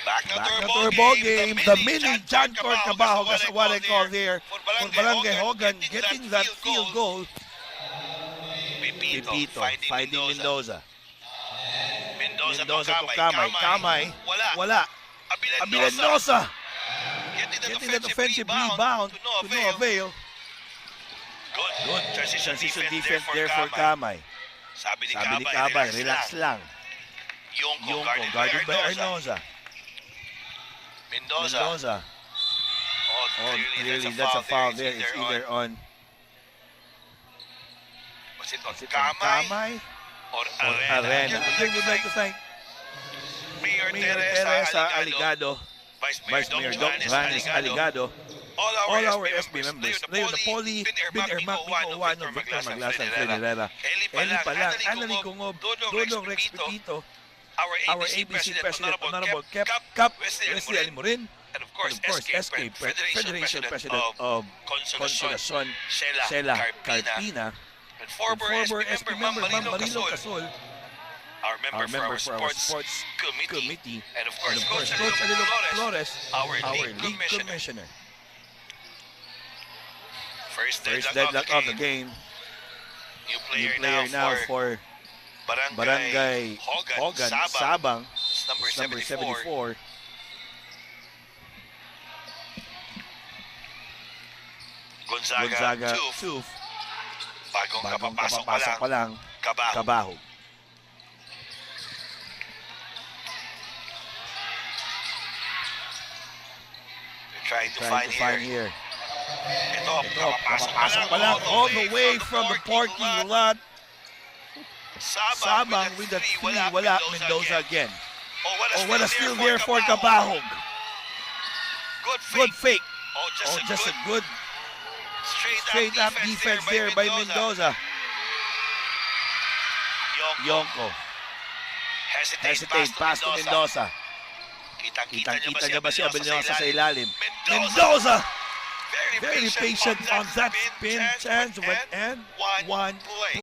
Back na to our ball game. The mini John Cor Cabajo, that's what I call here. For Barangay Hogan getting that field goal. Pipito finding Mendoza. Mendoza to Kamay. Wala. Abilenosa getting that offensive rebound to no avail. Good transition defense there for Kamay. Sabi ni Kabay, relax lang. Yongko guarded by Arnoza. Mendoza. Oh, clearly that's a foul there. It's either on Kamay or Arena. Again, we'd like to thank Mayor Teresa Aligado, Vice Mayor Doc Vanes Aligado, all our SB members, Leo Napoli, Ben Ermac, Miko Uwano, Victor Maglasan, Fred Herrera, Eli Palang, Annalyn Kungob, Dodong Rex Pepito, our ABC President, Honorable Cap Wesley Alimorin, and of course SK, Federation President of Consolacion, Sheila Carpina, and former SB member Ma'am Marilo Casol, our member for our sports committee, and of course Coach Alilo Flores, our league commissioner. First deadlock of the game. New player now for Barangay Hogan Sabang, number 74. Gonzaga 2. Bagong kapapasok pa lang, Cabajo. Trying to find here. Ito, kapapasok pa lang all the way from the parking lot. Sabang with the 3, wala. Mendoza again. Oh, what a steal there for Cabajo. Good fake. Oh, just a good straight up defense there by Mendoza. Yongko. Hesitate, pass to Mendoza. Kitang-kita niya ba si Abilenosa sa ilalim? Mendoza! Very patient on that spin chance, and one